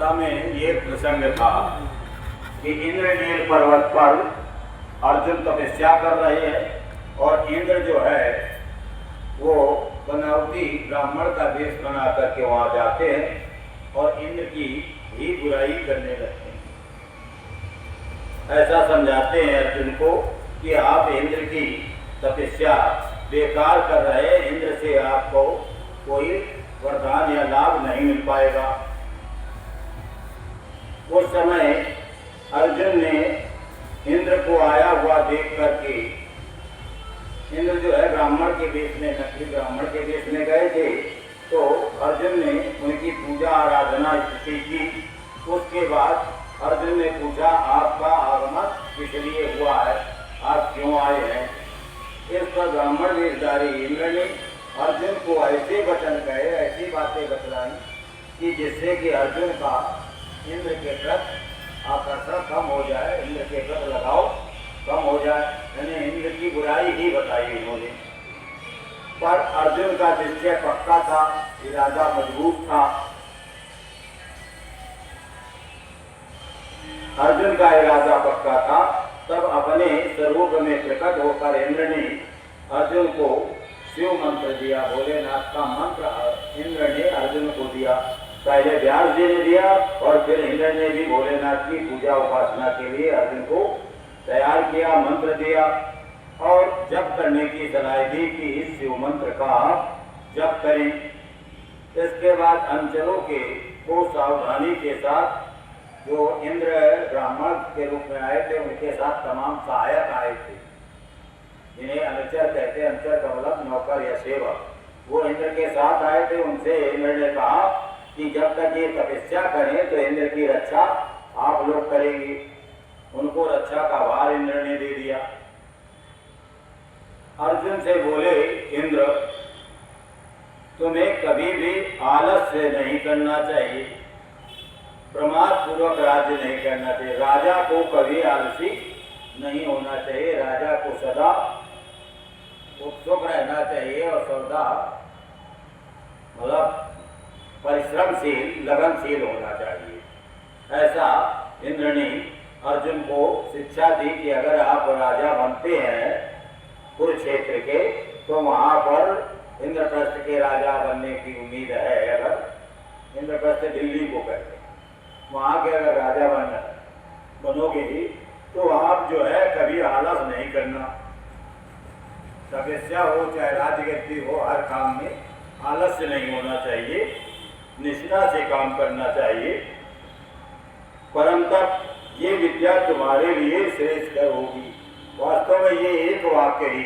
कथा में ये प्रसंग था कि इंद्रनील पर्वत पर अर्जुन तपस्या कर रहे हैं और इंद्र जो है वो बनावटी ब्राह्मण का वेश बना करके वहां जाते हैं और इंद्र की ही बुराई करने लगते हैं। ऐसा समझाते हैं अर्जुन को कि आप इंद्र की तपस्या बेकार कर रहे हैं, इंद्र से आपको कोई वरदान या लाभ नहीं मिल पाएगा। उस समय अर्जुन ने इंद्र को आया हुआ देख करके, इंद्र जो है ब्राह्मण के वेश में, नकली ब्राह्मण के वेश में गए थे, तो अर्जुन ने उनकी पूजा आराधना स्तुति की। उसके बाद अर्जुन ने पूछा, आपका आगमन किस लिए हुआ है, आप क्यों आए हैं? इस पर ब्राह्मण वेशधारी इंद्र ने अर्जुन को ऐसे वचन कहे, ऐसी बातें बतलाई कि जिससे कि अर्जुन का इंद्र के प्रति आकर्षण कम हो जाए, इंद्र के प्रति लगाव कम हो जाए, यानी इंद्र की बुराई ही बताई उन्होंने। पर अर्जुन का निश्चय पक्का था, इरादा मजबूत था। अर्जुन का इरादा पक्का था। तब अपने स्वरूप में प्रकट होकर इंद्र ने अर्जुन को शिव मंत्र दिया, भोलेनाथ का मंत्र इंद्र ने अर्जुन को दिया। पहले व्यास जी ने दिया और फिर इंद्र ने भी भोलेनाथ की पूजा उपासना के लिए अर्जुन को तैयार किया, मंत्र दिया और जप करने की सलाह दी कि इस शिव मंत्र का जप करें। इसके बाद अंचलों को सावधानी के साथ, जो इंद्र ब्राह्मण के रूप में आए थे उनके साथ तमाम सहायक आए थे, जिन्हें अनुचर कहते हैं, अनुचर का मतलब नौकर या सेवक, वो इंद्र के साथ आए थे। उनसे इंद्र ने कहा कि जब तक ये तपस्या करें तो इंद्र की रक्षा आप लोग करेंगे। उनको रक्षा का भार इंद्र ने दे दिया। अर्जुन से बोले इंद्र, तुम्हें कभी भी आलस्य नहीं करना चाहिए, प्रमाद पूर्वक राज्य नहीं करना चाहिए। राजा को कभी आलसी नहीं होना चाहिए, राजा को सदा उत्सुक रहना चाहिए और सदा मतलब परिश्रमशील, लगनशील होना चाहिए। ऐसा इंद्र ने अर्जुन को शिक्षा दी कि अगर आप राजा बनते हैं कुरुक्षेत्र के, तो वहां पर इंद्रप्रस्थ के राजा बनने की उम्मीद है। अगर इंद्रप्रस्थ दिल्ली को कहते हैं, वहां के अगर राजा बनोगे ही तो आप जो है कभी आलस नहीं करना। तपस्या हो चाहे राजगद्दी हो, हर काम में आलस्य नहीं होना चाहिए, निष्ठा से काम करना चाहिए। परंतु ये विद्या तुम्हारे लिए श्रेष्ठ होगी। वास्तव में ये एक वाक्य ही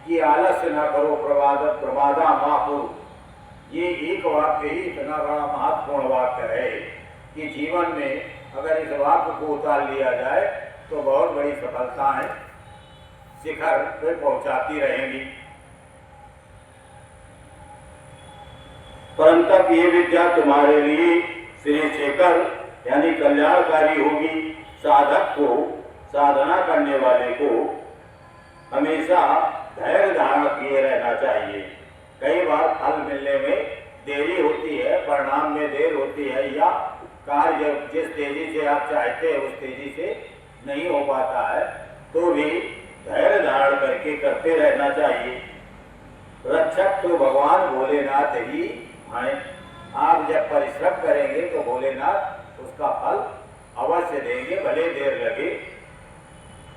कि आलस्य न करो, प्रमादा महापुर, ये एक वाक्य ही इतना बड़ा महत्वपूर्ण वाक्य है कि जीवन में अगर इस वाक्य को उतार लिया जाए तो बहुत बड़ी सफलताएं शिखर पे पहुंचाती रहेंगी। परंतु ये विद्या तुम्हारे लिए श्री शेखर यानी कल्याणकारी होगी। साधक को, साधना करने वाले को हमेशा धैर्य धारण किए रहना चाहिए। कई बार फल मिलने में देरी होती है, परिणाम में देर होती है, या कार्य जिस तेजी से आप चाहते हैं उस तेजी से नहीं हो पाता है, तो भी धैर्य धारण करके करते रहना चाहिए। रक्षक तो भगवान भोलेनाथ ही हैं। आप जब परिश्रम करेंगे तो भोलेनाथ उसका फल अवश्य देंगे, भले देर लगे।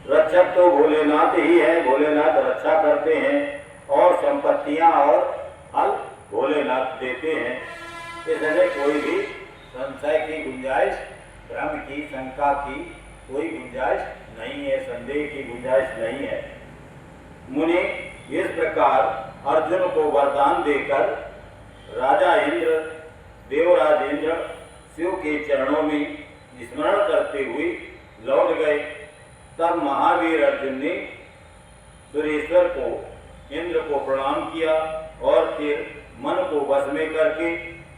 रक्षक तो भोलेनाथ ही है, भोलेनाथ रक्षा करते हैं और संपत्तियां और फल भोलेनाथ देते हैं। इसमें कोई भी संशय की गुंजाइश, भ्रम की, शंका की कोई गुंजाइश नहीं है, संदेह की गुंजाइश नहीं है। मुनि इस प्रकार अर्जुन को वरदान देकर राजा इंद्र, देवराज इंद्र शिव के चरणों में स्मरण करते हुए लौट गए। तब महावीर अर्जुन ने सुरेश्वर को, इंद्र को प्रणाम किया और फिर मन को वश में करके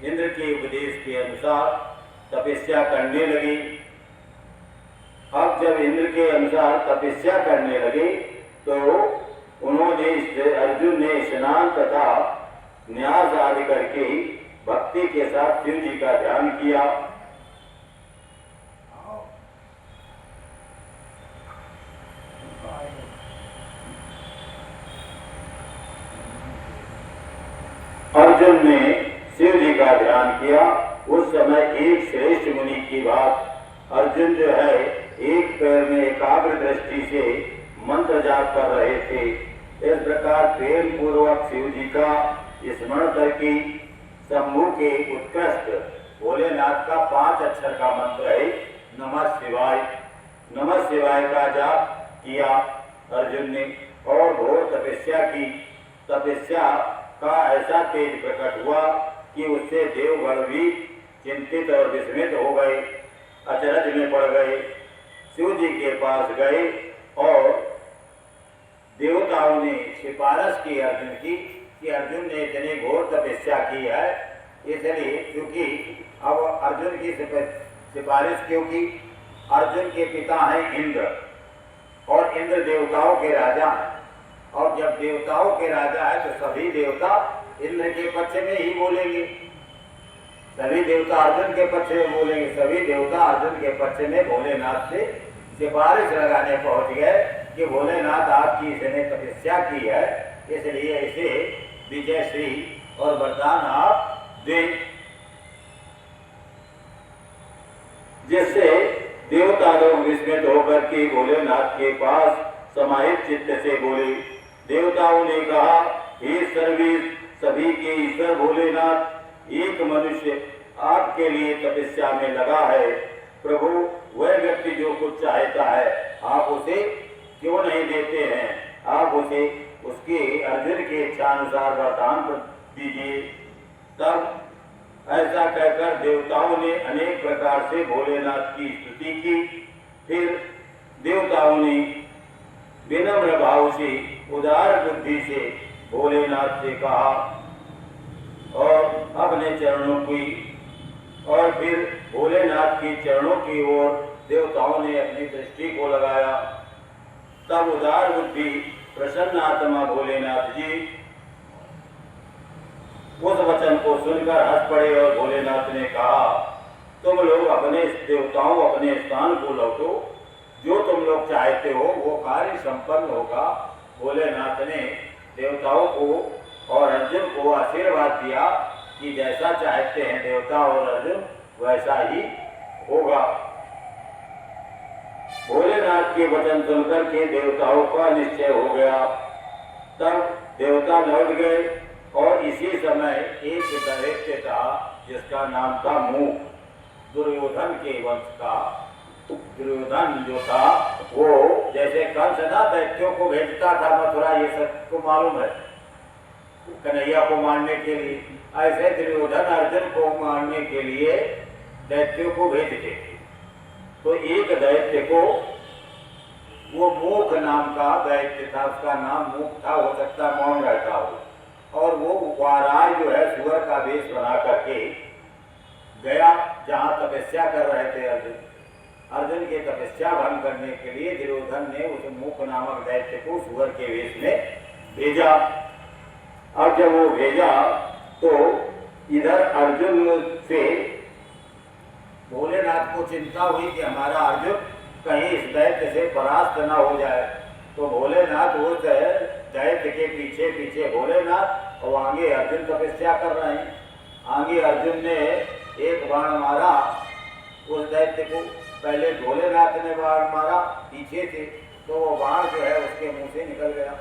इंद्र के उपदेश के अनुसार तपस्या करने लगे। अब जब इंद्र के अनुसार तपस्या करने लगे तो अर्जुन ने स्नान तथा न्यास आदि करके भक्ति के साथ शिव जी का ध्यान किया। अर्जुन ने शिव जी का ध्यान किया। उस समय एक श्रेष्ठ मुनि की बात, अर्जुन जो है एक पैर में एकाग्र दृष्टि से मंत्र जाप कर रहे थे। इस प्रकार प्रेम पूर्वक शिव जी का स्मरण करके शंभु के उत्कृष्ट भोलेनाथ का 5 अक्षर का मंत्र है नमः शिवाय। नमः शिवाय का जाप किया अर्जुन ने और घोर तपस्या की। तपस्या का ऐसा तेज प्रकट हुआ कि उससे देवगण भी चिंतित और विस्मित हो गए, अचरज में पड़ गए। शिव जी के पास गए और देवताओं ने सिफारिश की अर्जुन की कि अर्जुन ने इतनी घोर तपस्या की है, इसलिए क्योंकि अब अर्जुन की सिफारिश क्योंकि अर्जुन के पिता हैं इंद्र और इंद्र देवताओं के राजा हैं, और जब देवताओं के राजा है तो सभी देवता इंद्र के पक्ष में ही बोलेंगे, सभी देवता अर्जुन के पक्ष में बोलेंगे। सभी देवता अर्जुन के पक्ष में भोलेनाथ से सिफारिश लगाने पहुंच गए कि भोलेनाथ आपकी इसने तपस्या की है, इसलिए इसे विजय श्री और वरदान आप दें। जिससे देवता लोग विस्मित होकर के भोलेनाथ के पास समाहित चित्त से बोले। देवताओं ने कहा, हे सर्वेश सभी के ईश्वर भोलेनाथ, एक मनुष्य आपके लिए तपस्या में लगा है। प्रभु वह व्यक्ति जो कुछ चाहता है आप उसे क्यों नहीं देते हैं? आप उसे उसके अर्जुन के इच्छानुसार वरदान दीजिए। तब ऐसा कहकर देवताओं ने अनेक प्रकार से भोलेनाथ की स्तुति की। फिर देवताओं ने विनम्र भाव से उदार बुद्धि से भोलेनाथ से कहा और अपने चरणों की, और फिर भोलेनाथ के चरणों की ओर देवताओं ने अपनी दृष्टि को लगाया। तब उदार बुद्धि प्रसन्न आत्मा भोलेनाथ जी उस वचन को सुनकर हंस पड़े और भोलेनाथ ने कहा, तुम लोग अपने देवताओं अपने स्थान को लौटो, जो तुम लोग चाहते हो वो कार्य संपन्न होगा। भोलेनाथ ने देवताओं को और अर्जुन को आशीर्वाद दिया कि जैसा चाहते हैं देवता और अर्जुन वैसा ही होगा। भोलेनाथ के वचन सुनकर के देवताओं का निश्चय हो गया। तब देवता लौट गए और इसी समय एक दैत्य था जिसका नाम था मूक, दुर्योधन के वंश का। दुर्योधन जो था वो जैसे कंस ना दैत्यों को भेजता था मथुरा, ये सबको मालूम है, कन्हैया को मारने के लिए, ऐसे दुर्योधन अर्जुन को मारने के लिए दैत्यों को भेजते थे। तो एक दैत्य को, वो मूक नाम का दैत्य था, उसका नाम मूक था, हो सकता मौन रहता हो, और वो वाराय जो है सुअर का वेश बना करके गया जहाँ तपस्या कर रहे थे अर्जुन। अर्जुन की तपस्या भंग करने के लिए दुर्योधन ने उस मूक नामक दैत्य को सुअर के वेश में भेजा। और जब वो भेजा तो इधर अर्जुन से भोलेनाथ को चिंता हुई कि हमारा अर्जुन कहीं इस दैत्य से परास्त न हो जाए। तो भोलेनाथ वो दैत्य के पीछे पीछे भोलेनाथ और आगे अर्जुन तपस्या कर रहे हैं। आगे अर्जुन ने एक बाण मारा उस दैत्य को, पहले भोलेनाथ ने बाण मारा पीछे से, तो वो बाण जो है उसके मुंह से निकल गया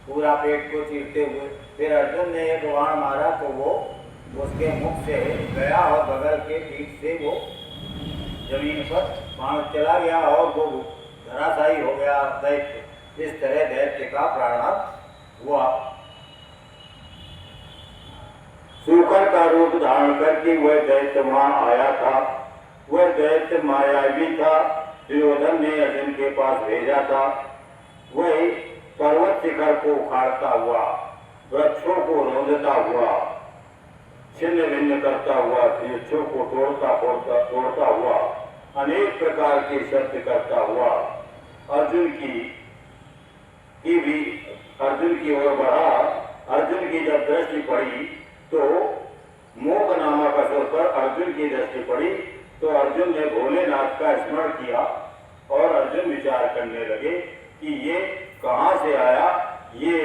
पूरा पेट को चीरते हुए। फिर अर्जुन ने एक बाण मारा तो वो उसके मुख से गया और बगल के पीठ से वो जमीन पर बाण चला गया और वो धराशायी हो गया दैत्य। इस तरह दैत्य का प्राणनाश हुआ। सूकर का रूप धारण करके वह दैत्य वहां आया था। वह दैत्य मायावी था, दुर्योधन ने अर्जुन के पास भेजा था। वह पर्वत शिखर को उखाड़ता हुआ, वृक्षों को रौंदता हुआ, छिन्न भिन्न करता हुआ, वृक्षों को तोड़ता हुआ, अनेक प्रकार के शब्द करता हुआ अर्जुन की ओर बढ़ा। अर्जुन की जब दृष्टि पड़ी तो मूक नामक असुर पर अर्जुन की दृष्टि पड़ी तो अर्जुन ने भोलेनाथ का स्मरण किया और अर्जुन विचार करने लगे कि ये कहाँ से आया, ये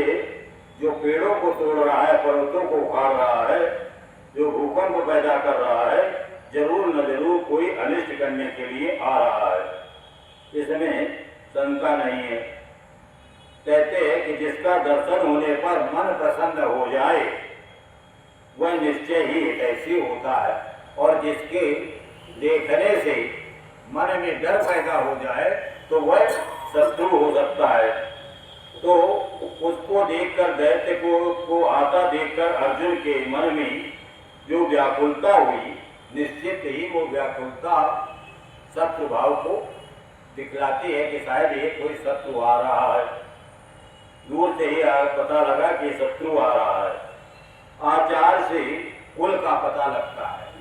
जो पेड़ों को तोड़ रहा है, पर्वतों को उखाड़ रहा है, जो भूकंप पैदा कर रहा है, जरूर न जरूर कोई अनिष्ट करने के लिए आ रहा है, इसमें शंका नहीं है। कहते हैं कि जिसका दर्शन होने पर मन प्रसन्न हो जाए वह निश्चय ही ऐसी होता है, और जिसके देखने से मन में डर पैदा हो जाए तो वह शत्रु हो सकता है। तो उसको देखकर, दैत्य को आता देखकर अर्जुन के मन में जो व्याकुलता हुई, निश्चित ही वो व्याकुलता शत्रु भाव को दिखलाती है कि शायद ये कोई शत्रु आ रहा है। दूर से ही पता लगा कि शत्रु आ रहा है। आचार से कुल का पता लगता है।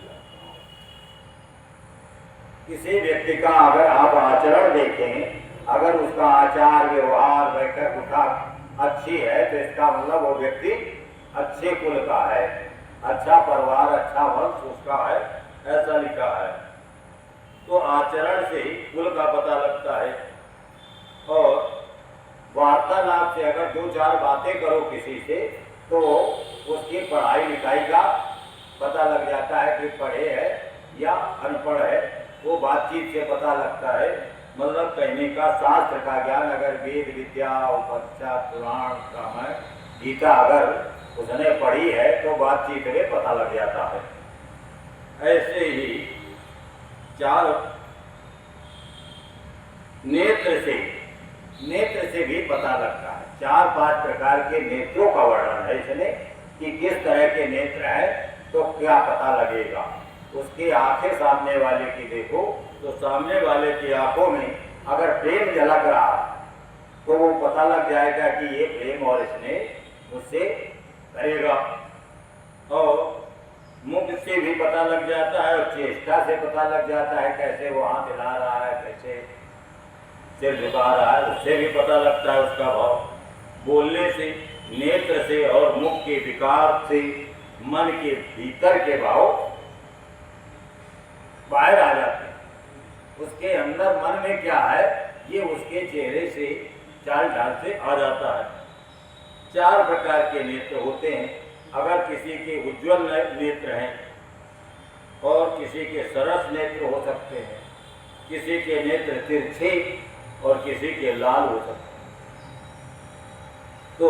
किसी व्यक्ति का अगर आप आचरण देखें, अगर उसका आचार, व्यवहार, बैठक उठक अच्छी है तो इसका मतलब वो व्यक्ति अच्छे कुल का है, अच्छा परिवार, अच्छा वंश उसका है, ऐसा लिखा है। तो आचरण से कुल का पता लगता है। और वार्तालाप से अगर दो चार बातें करो किसी से तो उसकी पढ़ाई लिखाई का पता लग जाता है कि पढ़े है या अनपढ़ है, वो बातचीत से पता लगता है। मतलब कहने का शास्त्र का ज्ञान, अगर वेद विद्या, उपनिषद, पुराण, रामायण, गीता अगर उसने पढ़ी है तो बातचीत में पता लग जाता है। ऐसे ही चार नेत्र से भी पता लगता है। 4-5 प्रकार के नेत्रों का वर्णन है इसमें कि किस तरह के नेत्र है तो क्या पता लगेगा। उसकी आंखें सामने वाले की देखो तो सामने वाले की आंखों में अगर प्रेम झलक रहा तो वो पता लग जाएगा कि ये प्रेम और इसने उससे करेगा। और मुख से भी पता लग जाता है और चेष्टा से पता लग जाता है, कैसे वो हाथ हिला रहा है, कैसे सिर झुका रहा है, उससे भी पता लगता है उसका भाव। बोलने से, नेत्र से और मुख के विकार से मन के भीतर के भाव बाहर आ जाते हैं। उसके अंदर मन में क्या है ये उसके चेहरे से, चाल ढाल से आ जाता है। 4 प्रकार के नेत्र होते हैं। अगर किसी के उज्ज्वल नेत्र हैं और किसी के सरस नेत्र हो सकते हैं, किसी के नेत्र तिरछे और किसी के लाल हो सकते हैं। तो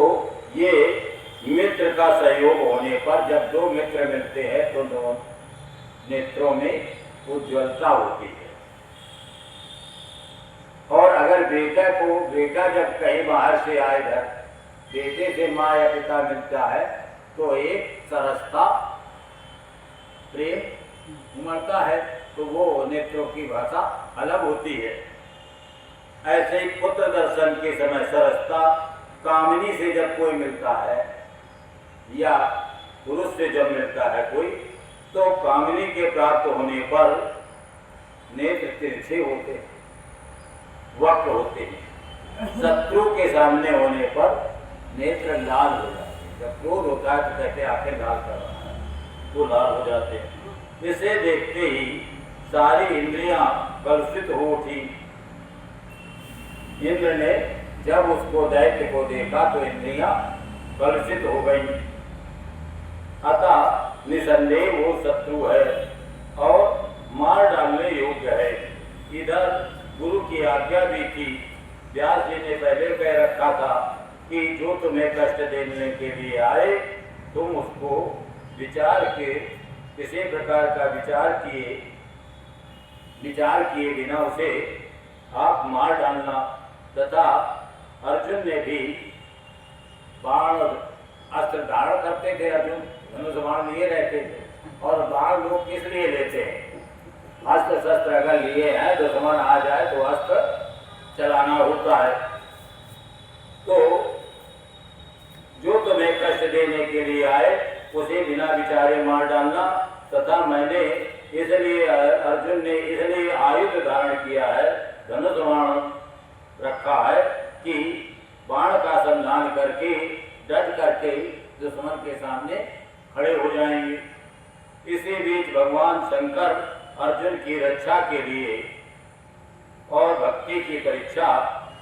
ये मित्र का सहयोग होने पर जब 2 मित्र मिलते हैं तो दोनों नेत्रों में उज्ज्वलता होती है। और अगर बेटा जब कहीं बाहर से आए घर, बेटे से माँ या पिता मिलता है तो एक सरसता, प्रेम उमड़ता है, तो वो नेत्रों की भाषा अलग होती है। ऐसे ही पुत्र दर्शन के समय सरसता, कामिनी से जब कोई मिलता है या पुरुष से जब मिलता है कोई, तो कामिनी के प्राप्त होने पर नेत्र तिरछे होते हैं, वक्र होते हैं। शत्रु के सामने होने पर नेत्र लाल हो जाते हैं। जब क्रोध होता है तो कहते आंखें लाल कर रहा है, तो लाल हो जाते हैं। इसे देखते ही सारी इंद्रियां कलुषित हो उठी। इंद्र ने जब उसको, दैत्य को देखा तो इंद्रियां कलुषित हो गई। अतः निसंदेह वो शत्रु है और मार डालने योग्य है। इधर गुरु की आज्ञा भी थी। व्यास जी ने पहले कह रखा था कि जो तुम्हें कष्ट देने के लिए आए तुम उसको विचार के, किसी प्रकार का विचार किए बिना उसे आप मार डालना। तथा अर्जुन ने भी बाण अस्त्र धारण करते थे। अर्जुन धनुष बाण लिए रहते थे। और बाण लोग किस लिए लेते हैं? अस्त्र शस्त्र अगर लिए हैं, दुश्मन आ जाए तो अस्त्र चलाना होता है। तो जो तुम्हें कष्ट देने के लिए आए उसे बिना विचारे मार डालना। तथा मैंने इसलिए, अर्जुन ने इसलिए आयुध धारण किया है, धनुष बाण रखा है कि बाण का संधान करके डट करके दुश्मन के सामने खड़े हो जाएंगे। इसी बीच भगवान शंकर अर्जुन की रक्षा के लिए और भक्ति की परीक्षा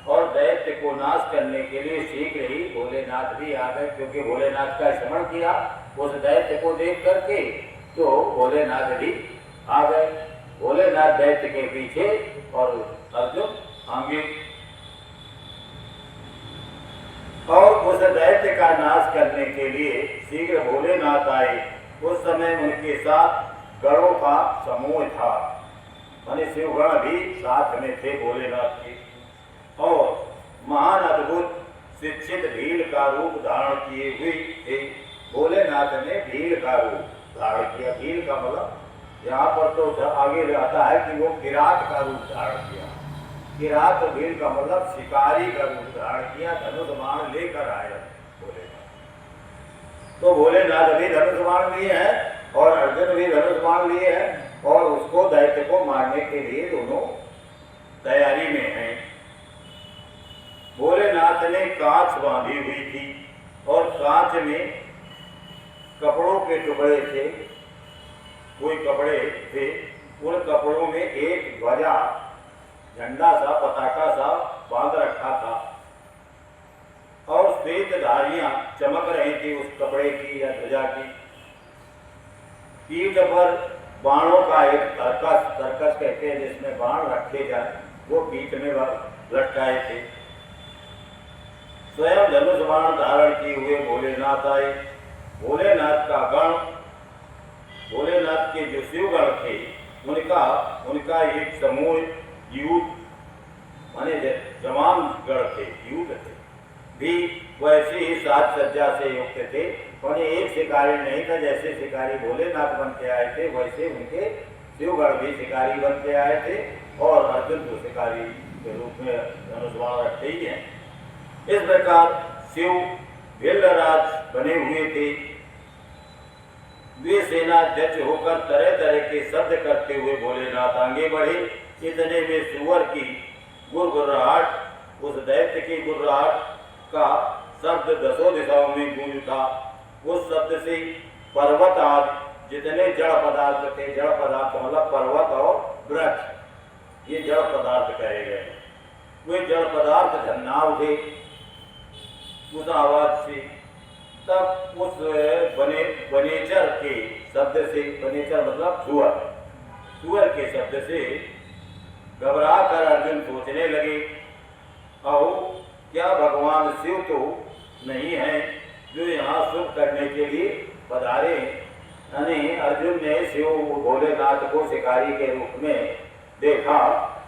और दैत्य दैत्य को नाश करने के लिए शीघ्र ही भोलेनाथ भी आ गए, क्योंकि भोलेनाथ का स्मरण किया उस दैत्य को देख करके, तो भोलेनाथ भी आ गए। भोलेनाथ दैत्य के पीछे और अर्जुन आगे, और उस दैत्य का नाश करने के लिए शीघ्र भोलेनाथ आए। उस समय उनके साथ गणों का समूह था, माने शिवगण भी साथ में थे भोलेनाथ के, और महान अद्भुत शिक्षित भील का रूप धारण किए हुए थे। भोलेनाथ ने भील का रूप धारण किया। भील का मतलब यहाँ पर तो आगे आता है कि वो किरात का रूप धारण किया। किरात और भील का मतलब शिकारी का रूप धारण किया, धनुष बाण लेकर आए भोलेनाथ। तो भोलेनाथ भी धनुष बाण लिए हैं और अर्जुन भी धनुष बाण लिए हैं, और उसको दैत्य को मारने के लिए दोनों तैयारी में हैं। भोलेनाथ ने कांच बांधी हुई थी, और कांच में कपड़ों के टुकड़े थे, कोई कपड़े थे, उन कपड़ों में एक ध्वजा, झंडा सा, पताका सा बांध रखा था, और श्वेत धारियां चमक रही थी उस कपड़े की या ध्वजा की। पीठ पर बाणों का एक तरकस कहते हैं जिसमें बाण रखे जाए, वो पीठ में लटकाए थे। स्वयं धनुष बाण धारण किए हुए भोलेनाथ आए। भोलेनाथ का गण, भोलेनाथ के जो शिवगण थे, उनका एक समूह यूथ माने जवान गण थे, यूथ थे, भी वैसे ही साज सज्जा से युक्त थे। उन्हें एक शिकारी नहीं था, जैसे शिकारी भोलेनाथ बन के आए थे वैसे उनके शिवगण भी शिकारी बन के आए थे, और अर्जुन को शिकारी के रूप में धनुष बाण रखते ही हैं। इस प्रकार शिव भीलराज बने हुए थे। वे सेनाध्यक्ष होकर तरह तरह के शब्द करते हुए भोलेनाथ आगे बढ़े। इतने में सुअर की गुर्राहट, उस दैत्य की गुर्राहट का शब्द दसों दिशाओं में गूंज उठा। उस शब्द से पर्वत आदि जितने जड़ पदार्थ थे, जड़ पदार्थ मतलब पर्वत और वृक्ष, ये जड़ पदार्थ कहे गए, वे जड़ पदार्थ झन्ना उठे उस आवाज से। तब उस बनेचर के शब्द से, बनेचर मतलब सुअर के शब्द से घबरा कर अर्जुन सोचने लगे, और क्या भगवान शिव तो नहीं है जो यहाँ सुख करने के लिए पधारे। यानी अर्जुन ने शिव भोलेनाथ को शिकारी के रूप में देखा,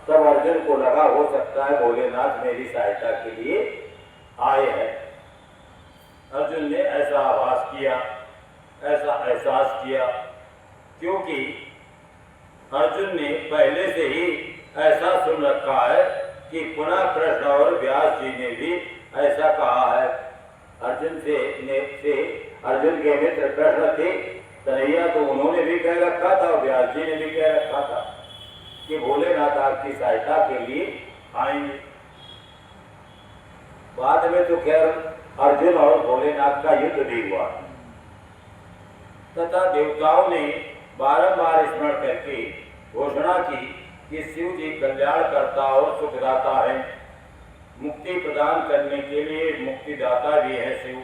तब अर्जुन को लगा हो सकता है भोलेनाथ मेरी सहायता के लिए आए हैं। अर्जुन ने ऐसा आभास किया, ऐसा एहसास किया, क्योंकि अर्जुन ने पहले से ही ऐसा सुन रखा है कि पुनः कृष्ण और व्यास जी ने भी ऐसा कहा है। अर्जुन अर्जुन के मित्र कृष्ण थे कन्हैया, तो उन्होंने भी कह रखा था, और व्यास जी ने भी कह रखा था कि भोलेनाथ आपकी सहायता के लिए आएंगे। बाद में तो खैर अर्जुन और भोलेनाथ का युद्ध भी हुआ, तथा देवताओं ने बारंबार स्मरण करके घोषणा की कि शिव जी कल्याण करता और सुखदाता है, मुक्ति प्रदान करने के लिए मुक्तिदाता भी है शिव।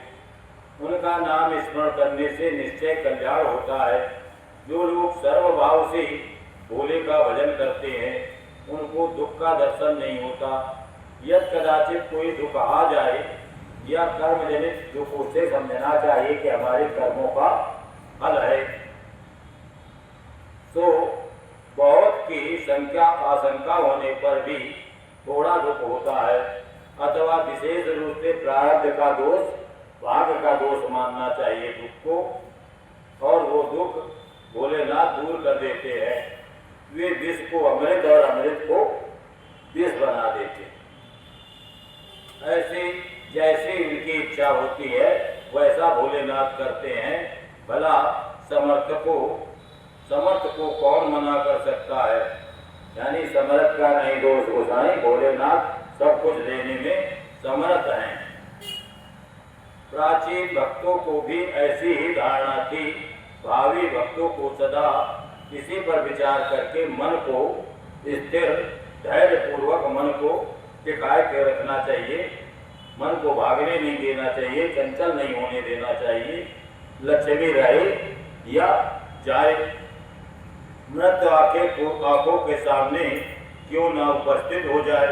उनका नाम स्मरण करने से निश्चय कल्याण होता है। जो लोग सर्वभाव से भोले का भजन करते हैं उनको दुख का दर्शन नहीं होता। यदि कदाचित कोई दुख आ जाए या कर्म जनित दुख, उसे समझना चाहिए कि हमारे कर्मों का फल है। तो बहुत की संख्या आशंका होने पर भी थोड़ा दुख होता है, अथवा विशेष रूप से प्रारब्ध का दोष, भाग्य का दोष मानना चाहिए दुख को, और वो दुख भोलेनाथ दूर कर देते हैं। वे विष को अमृत और अमृत को विष बना देते हैं। ऐसे जैसे इनकी इच्छा होती है वैसा भोलेनाथ करते हैं। भला समर्थ को कौन मना कर सकता है। यानी समर्थ का नहीं दोष गोसाई, भोलेनाथ सब कुछ देने में समर्थ हैं। प्राचीन भक्तों को भी ऐसी ही धारणा थी। भावी भक्तों को सदा इसी पर विचार करके मन को स्थिर, धैर्य पूर्वक मन को टिकाए के रखना चाहिए, मन को भागने नहीं देना चाहिए, चंचल नहीं होने देना चाहिए, लक्ष्मी रहे या जाए। मृत आंखों के सामने क्यों न उपस्थित हो जाए,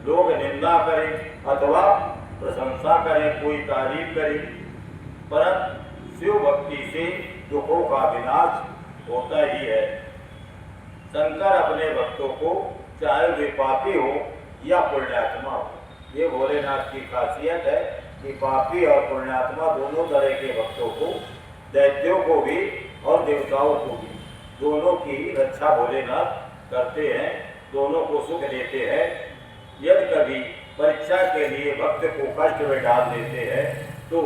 लोग निंदा करें अथवा प्रशंसा करें, कोई तारीफ करे, परंतु शिव भक्ति से दुखों का विनाश होता ही है। शंकर अपने भक्तों को, चाहे वे पापी हो या पुण्यात्मा हो, ये भोलेनाथ की खासियत है कि पापी और पुण्यात्मा दोनों तरह के भक्तों को, दैत्यों को भी और देवताओं को भी, दोनों की रक्षा भोलेनाथ करते हैं, दोनों को सुख देते हैं। यदि कभी परीक्षा के लिए भक्त को कष्ट में डाल देते हैं तो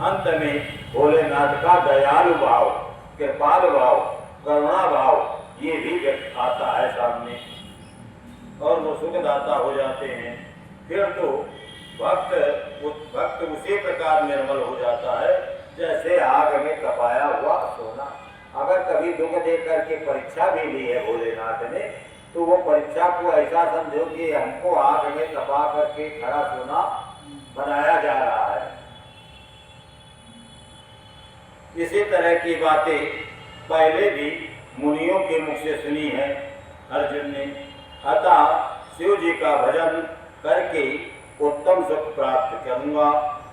अंत में भोलेनाथ का दयालु भाव, कृपाल भाव, करुणा भाव ये भी व्यक्त आता है सामने और वो सुखदाता हो जाते हैं। फिर तो भक्त उसी प्रकार निर्मल हो जाता है जैसे आग में तपाया हुआ सोना। अगर कभी दुख दे करके परीक्षा भी ली है भोलेनाथ ने, तो वो परीक्षा को ऐसा समझो कि हमको आग में तपा करके खड़ा सोना बनाया जा रहा है। इसी तरह की बातें पहले भी मुनियों के मुख से सुनी है अर्जुन ने। अतः शिव जी का भजन करके उत्तम सुख प्राप्त करूंगा,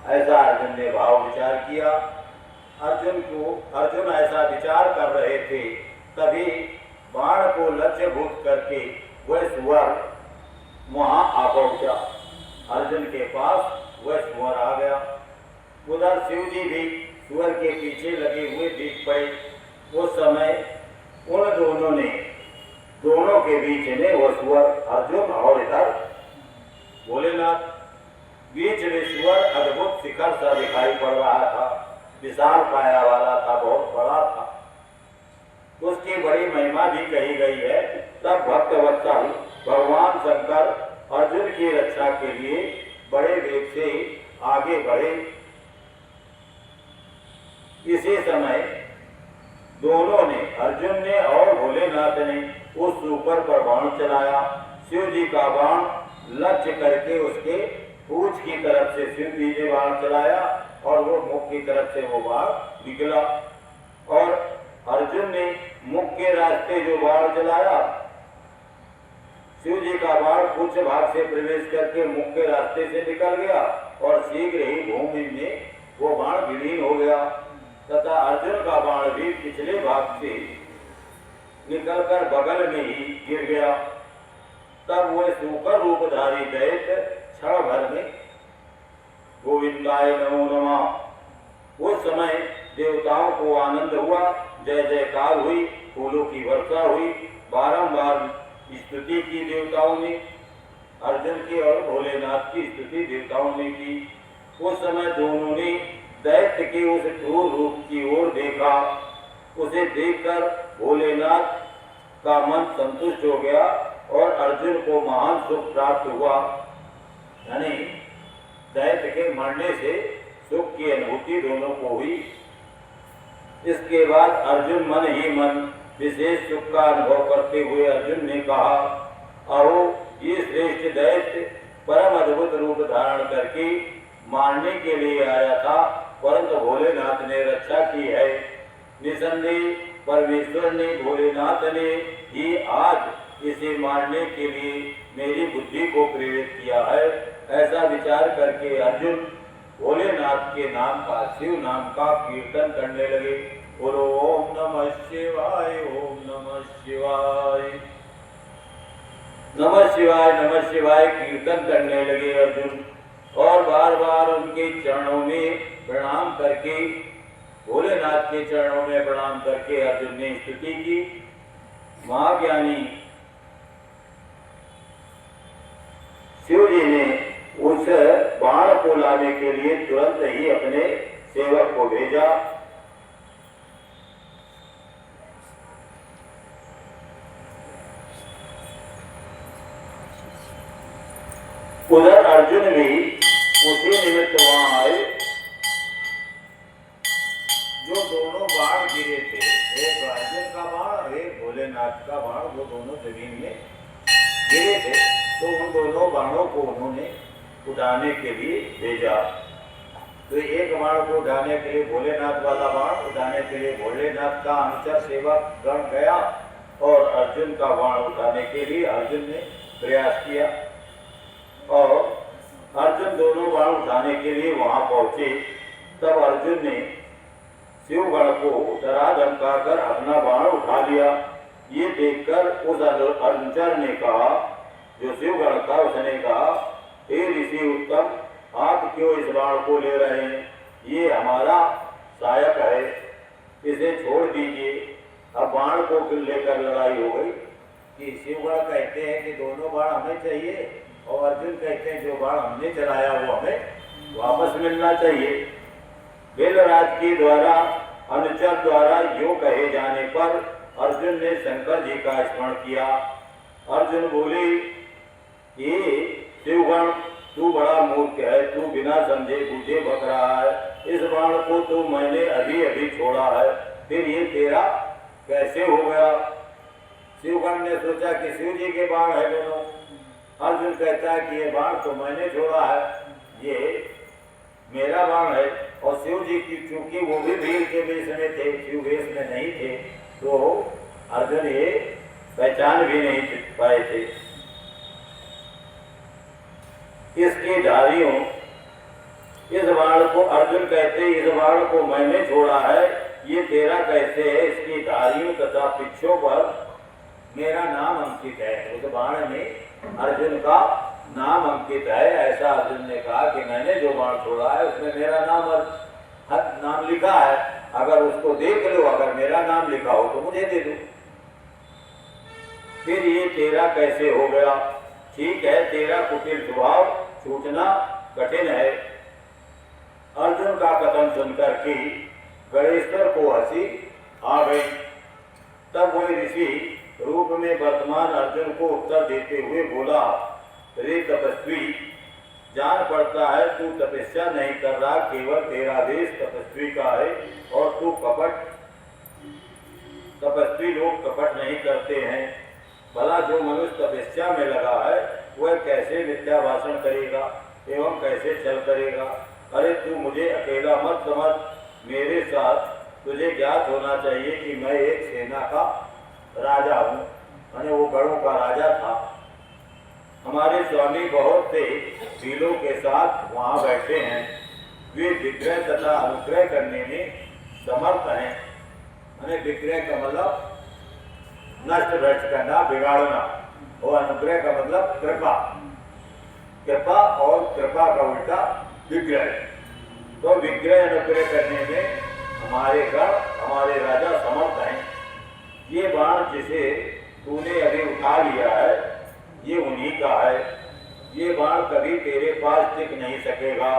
ऐसा अर्जुन ने भाव विचार किया। अर्जुन ऐसा विचार कर रहे थे, तभी बाण को लक्ष्यभूत करके वह सुअर वहां आ पहुंचा। अर्जुन के पास वह सुअर आ गया। उधर शिव जी भी सुअर के पीछे लगे हुए दिख पड़े। उस समय उन दोनों के बीच में वो सुअर अर्जुन और इधर भोलेनाथ, बीच में सुअर अद्भुत शिखर सा दिखाई पड़ रहा था, विशाल काया वाला था, बहुत बड़ा था, उसकी बड़ी महिमा भी कही गई है। तब भक्तवत्सल भगवान शंकर अर्जुन की रक्षा के लिए बड़े वेग से आगे बढ़े। इसी समय दोनों ने, अर्जुन ने और भोलेनाथ ने, उस सुअर पर बाण चलाया। शिव जी का बाण लक्ष्य करके उसके पूंछ की तरफ से शिव जी ने बाण चलाया और वो मुख की तरफ से वो बाण निकला। और अर्जुन ने मुख के रास्ते जो बाण चलाया, शिव जी का बाण पूंछ भाग से प्रवेश करके मुख के रास्ते से निकल गया और शीघ्र ही भूमि में वो बाण विलीन हो गया। तथा अर्जुन का बाण भी पिछले भाग से निकलकर बगल में ही गिर गया। तब वह सूकर रूपधारी दैत्य क्षण भर में गोविंदाय नमो नमः। उस समय देवताओं को आनंद हुआ, जय जयकार हुई, फूलों की वर्षा हुई, बारंबार स्तुति की देवताओं ने, अर्जुन की और भोलेनाथ की स्तुति देवताओं ने की। उस समय दोनों ने दैत्य के उस क्रूर रूप की ओर देखा। उसे देखकर भोलेनाथ का मन संतुष्ट हो गया और अर्जुन को महान सुख प्राप्त हुआ, यानी दैत्य के मरने से सुख की अनुभूति दोनों को हुई। इसके बाद अर्जुन मन ही मन विशेष सुख का अनुभव करते हुए अर्जुन ने कहा, अहो ये श्रेष्ठ दैत्य परम अद्भुत रूप धारण करके मारने के लिए आया था, परंतु भोलेनाथ ने रक्षा की है। निसंदेह परमेश्वर ने, भोलेनाथ ने ही आज इसे मारने के लिए मेरी बुद्धि को प्रेरित किया है। ऐसा विचार करके अर्जुन भोलेनाथ के नाम का, शिव नाम का कीर्तन करने लगे। बोलो ओम नमः शिवाय, ओम नमः शिवाय, नमः शिवाय, नमः शिवाय कीर्तन करने लगे अर्जुन। और बार बार उनके चरणों में प्रणाम करके, भोलेनाथ के चरणों में प्रणाम करके अर्जुन ने स्तुति की। महाज्ञानी शिव जी ने उस बाण को लाने के लिए तुरंत ही अपने सेवक को भेजा। उधर अर्जुन भी उसी निमित्त वहां आए। जो दोनों बाण गिरे थे, एक अर्जुन का बाण और एक भोलेनाथ का बाण, वो दोनों जमीन में गिरे थे, तो उन दोनों बाणों को उन्होंने उठाने के लिए भेजा। तो एक बाण को उठाने के लिए भोलेनाथ वाला बाण उठाने के लिए भोलेनाथ का अनुचर सेवक गण गया और अर्जुन का बाण उठाने के लिए अर्जुन ने प्रयास किया और अर्जुन दोनों बाण उठाने के लिए वहां पहुंचे। तब अर्जुन ने शिवगण को डरा धमकाकर अपना बाण उठा लिया। ये देखकर उस अनुचर ने कहा, जो शिवगण था, उसने कहा, हे ऋषि उत्तम, आप क्यों इस बाण को ले रहे हैं? ये हमारा सहायक है, इसे छोड़ दीजिए। अब बाण को लेकर लड़ाई हो गई कि शिवगण कहते हैं कि दोनों बाण हमें चाहिए और अर्जुन कहते हैं जो बाण हमने चलाया वो हमें वापस मिलना चाहिए। बेलराज के द्वारा अनुचर द्वारा यो कहे जाने पर अर्जुन ने शंकर जी का स्मरण किया। अर्जुन बोले, ये शिवगण, तू बड़ा मूर्ख है, तू बिना समझे बूझे भग रहा है। इस बाण को तो मैंने अभी अभी छोड़ा है, फिर ये तेरा कैसे हो गया? शिवगण ने सोचा कि शिव जी के बाण है दोनों। अर्जुन कहता है कि ये बाण तो मैंने छोड़ा है, ये मेरा बाण है। और शिव जी की, चूंकि वो भी भीड़ के वेश में थे, शिव वेश में नहीं थे, तो अर्जुन ये पहचान भी नहीं पाए थे। इसकी धारियों, इस बाण को अर्जुन कहते, इस बाण को मैंने छोड़ा है, ये तेरा कैसे है? इसकी धारियों तथा पिछों पर मेरा नाम अंकित है। उस बाण में अर्जुन का नाम अंकित है। ऐसा अर्जुन ने कहा कि मैंने जो बाण छोड़ा है उसमें मेरा नाम लिखा है, अगर उसको देख लो, अगर मेरा नाम लिखा हो तो मुझे दे दो। फिर ये तेरा कैसे हो गया? ठीक है, तेरा कुटिल स्वभाव छूटना कठिन है। अर्जुन का कथन सुनकर कि गणेश्वर को हंसी आ गई। तब वह ऋषि रूप में वर्तमान अर्जुन को उत्तर देते हुए बोला, रे तपस्वी, जान पड़ता है तू तपस्या नहीं कर रहा, केवल तेरा देश तपस्वी का है और तू कपट, तपस्वी लोग कपट नहीं करते हैं। भला जो मनुष्य तपस्या में लगा है वह कैसे मिथ्या भाषण करेगा एवं कैसे छल करेगा? अरे तू मुझे अकेला मत समझ, मेरे साथ तुझे ज्ञात होना चाहिए कि मैं एक सेना का राजा हूँ, यानी वो गणों का राजा था। हमारे स्वामी बहुत से वीरों के साथ वहाँ बैठे हैं, वे विग्रह तथा अनुग्रह करने में समर्थ हैं। यानी विग्रह का मतलब नष्ट भ्रष्ट करना, बिगाड़ना, और अनुग्रह का मतलब कृपा। कृपा और कृपा का उल्टा विग्रह। तो विग्रह अनुग्रह करने में हमारे गण, हमारे राजा समर्थ हैं। ये बाण जिसे तूने अभी उठा लिया है ये उन्हीं का है। ये बाण कभी तेरे पास टिक नहीं सकेगा।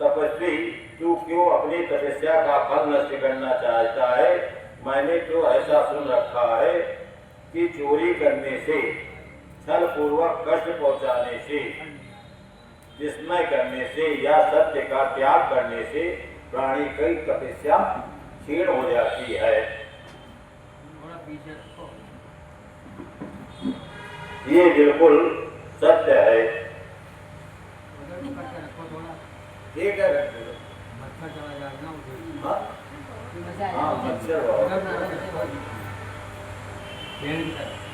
तपस्वी, तू क्यों अपनी तपस्या का फल नष्ट करना चाहता है? मैंने तो ऐसा सुन रखा है कि चोरी करने से, छल पूर्वक कष्ट पहुंचाने से, विस्मय करने से या सत्य का त्याग करने से प्राणी की तपस्या क्षीण हो जाती है। ये बिल्कुल सत्य है। ठीक है, मच्छर ये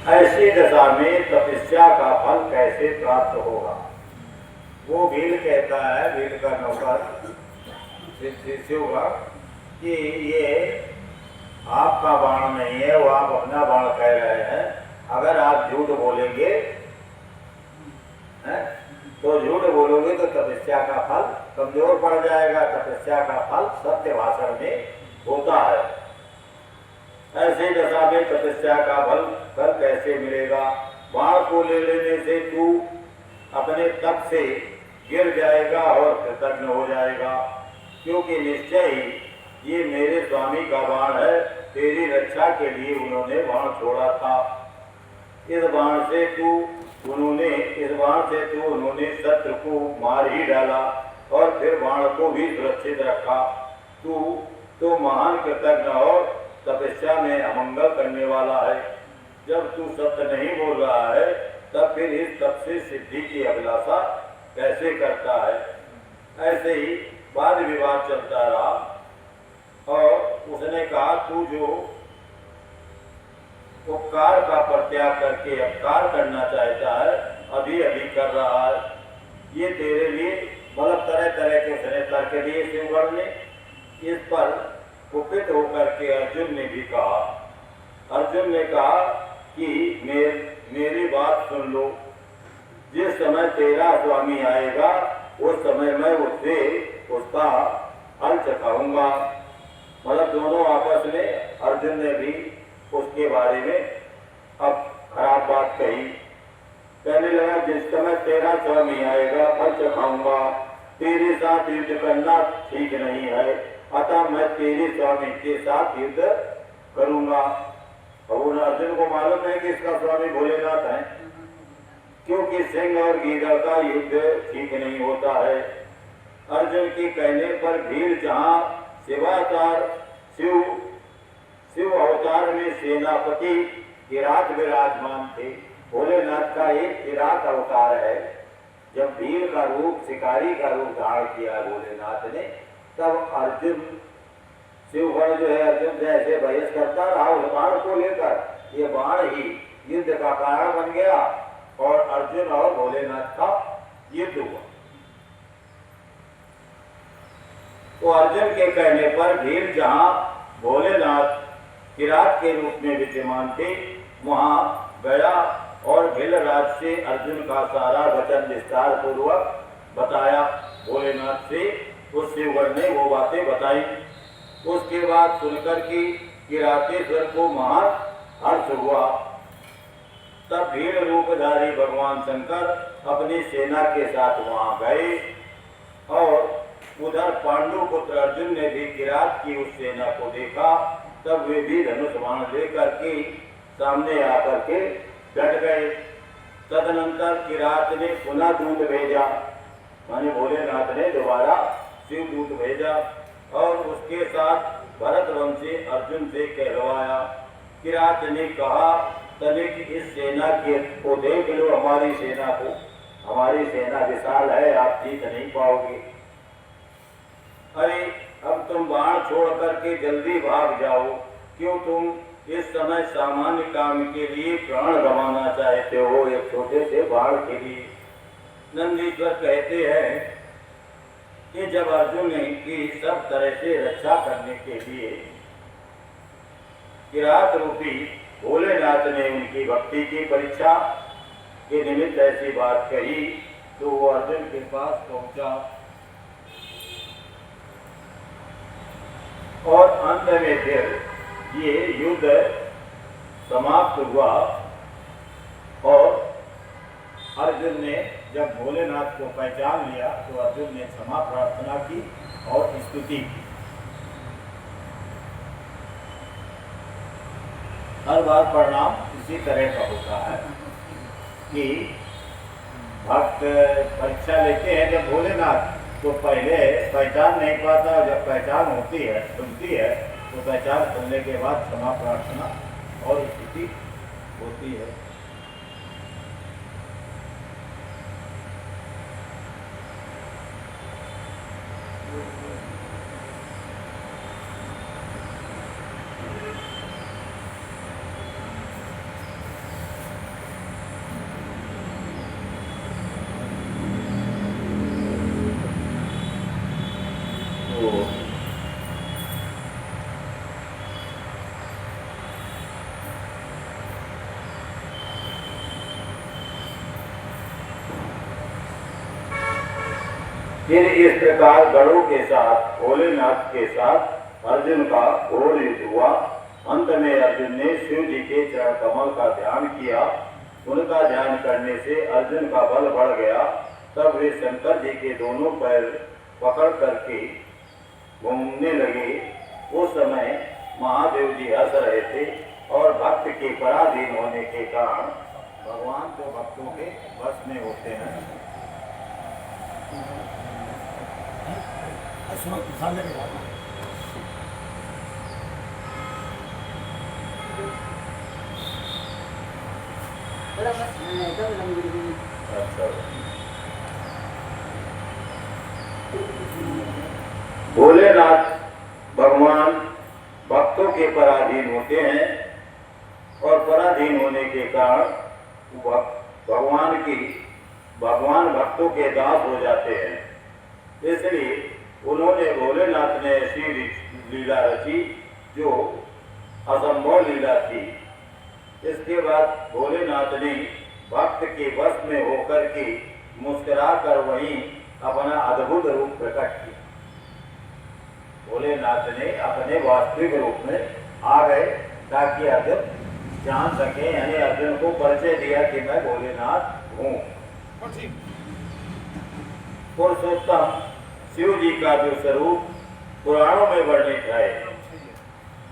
ऐसी दशा में तपस्या का फल कैसे प्राप्त होगा? वो भील कहता है, भील का नौकर शिवगण, कि ये आपका बाण नहीं है, वो आप अपना बाण कह रहे हैं। अगर आप झूठ बोलेंगे तो झूठ बोलोगे तो तपस्या का फल कमजोर पड़ जाएगा। तपस्या का फल सत्य भाषण में होता है। ऐसे दशा में तपस्या का फल कैसे मिलेगा? बाण को ले लेने से तू अपने तप से गिर जाएगा और कृतज्ञ हो जाएगा, क्योंकि निश्चय ही ये मेरे स्वामी का बाण है। तेरी रक्षा के लिए उन्होंने बाण छोड़ा था। इस बाण से तू उन्होंने इस बाण से तो उन्होंने शत्रु को मार ही डाला और फिर बाण को भी सुरक्षित रखा। तू तो महान कृतज्ञ और तपस्या में अमंगल करने वाला है। जब तू सत्य नहीं बोल रहा है तब फिर इस तप से सिद्धि की अभिलाषा कैसे करता है। ऐसे ही वाद विवाद चलता रहा और उसने कहा तू जो उपकार का परित्याग करके अपकार करना चाहता है अभी अभी कर रहा है। ये तेरे लिए मतलब तरह तरह के उसने तर्क दिए शिवगढ़ ने। इस पर कुपित होकर के अर्जुन ने भी कहा, अर्जुन ने कहा कि मेरी बात सुन लो। जिस समय तेरा स्वामी आएगा उस समय मैं उससे उसका हल चखाऊंगा। मतलब दोनों आपस में अर्जुन ने भी उसके बारे में अब खराब बात कही। कहने लगा जिस समय तेरा स्वामी आएगा फल चखाऊंगा, तेरे साथ युद्ध करना ठीक नहीं है, अतः मैं तेरे स्वामी के साथ युद्ध करूंगा। अब अर्जुन को मालूम है कि इसका स्वामी भोलेनाथ है, क्योंकि सिंह और गीदड़ का युद्ध ठीक नहीं होता है। अर्जुन के कहने पर भीड़ जहाँ शिव अवतार में सेनापति किरात विराजमान थे। भोलेनाथ का एक किरात अवतार है। जब भीड़ का रूप शिकारी का रूप धारण किया भोलेनाथ ने तब अर्जुन शिवगढ़ जो है अर्जुन से ऐसे बहस करता रहा उस बाण को लेकर। ये बाण ही युद्ध का कारण बन गया और अर्जुन और भोलेनाथ का युद्ध हुआ। तो अर्जुन के कहने पर भीड़ जहाँ भोलेनाथ किरात के रूप में विद्यमान थे वहाँ गया और भीलराज से अर्जुन का सारा वचन विस्तार पूर्वक बताया। भोलेनाथ से उस शिवगढ़ ने वो बातें बताई। उसके बाद सुनकर कि किरातेश्वर को महान हर्ष हुआ। तब भीड़ रूपधारी भगवान शंकर अपनी सेना के साथ वहां गए और उधर पांडु पुत्र अर्जुन ने भी किरात की उस सेना को देखा। तब वे भी धनुष बाण लेकर के सामने आकर के डट गए। तदनंतर किरात ने पुनः दूत भेजा, माने भोलेनाथ ने दोबारा शिव दूत भेजा और उसके साथ भरतवंशी अर्जुन से कहलवाया। किरात ने कहा तनिक इस सेना को देख लो, हमारी सेना को, हमारी सेना विशाल है, आप जीत नहीं पाओगे। अरे अब तुम बाण छोड़ करके जल्दी भाग जाओ, क्यों तुम इस समय सामान्य काम के लिए प्राण गंवाना चाहते हो एक छोटे से बाण के लिए। नंदीश्वर कहते हैं कि जब अर्जुन की सब तरह से रक्षा करने के लिए किरात रूपी भोलेनाथ ने उनकी भक्ति की परीक्षा के निमित्त ऐसी बात कही तो वो अर्जुन के पास पहुंचा और अंत में फिर ये युद्ध समाप्त हुआ। और अर्जुन ने जब भोलेनाथ को पहचान लिया तो अर्जुन ने क्षमा प्रार्थना की और स्तुति की। हर बार परिणाम इसी तरह का होता है कि भक्त परीक्षा लेते हैं जब भोलेनाथ तो पहले पहचान नहीं पाता, जब पहचान होती है सुनती है तो पहचान करने के बाद क्षमा प्रार्थना और स्तुति होती है। फिर इस प्रकार गणों के साथ भोलेनाथ के साथ अर्जुन का घोर युद्ध हुआ। अंत में अर्जुन ने शिव जी के चरण कमल का ध्यान किया। उनका ध्यान करने से अर्जुन का बल बढ़ गया। तब वे शंकर जी के दोनों पैर पकड़ करके घूमने लगे। उस समय महादेव जी हंस रहे थे और भक्त के पराधीन होने के कारण भगवान तो भक्तों के वश में होते हैं। अच्छा, भोलेनाथ भगवान भक्तों के पराधीन होते हैं और पराधीन होने के कारण भगवान भक्तों के दास हो जाते हैं। इसलिए उन्होंने भोलेनाथ ने ऐसी लीला रची जो असंभव लीला थी। इसके बाद भोलेनाथ ने भक्त के वश में होकर के मुस्कुरा कर वहीं अपना अद्भुत रूप प्रकट किया। भोलेनाथ ने अपने वास्तविक रूप में आ गए ताकि अर्जुन जान सके, यानी अर्जुन को परिचय दिया कि मैं भोलेनाथ हूँ। पुरुषोत्तम शिव जी का जो स्वरूप पुराणों में वर्णित है,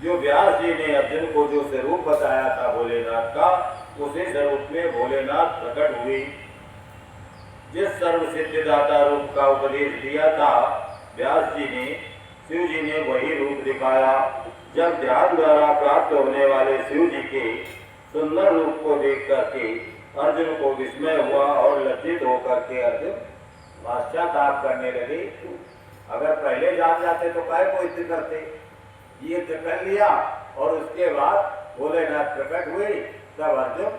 जो व्यास जी ने अर्जुन को जो स्वरूप बताया था भोलेनाथ का, उसी स्वरूप में भोलेनाथ प्रकट हुए। जिस सर्व सिद्धिदाता रूप का उपदेश दिया था व्यास जी ने, शिव जी ने वही रूप दिखाया। जब ध्यान द्वारा प्राप्त होने वाले शिव जी के सुंदर रूप को देख करके अर्जुन को विस्मय हुआ और लज्जित होकर के अर्जुन पश्चाताप करने लगे। अगर पहले जान जाते तो काहे को इतने करते, ये तो कर लिया और उसके बाद भोलेनाथ प्रकट हुए, तब अर्जुन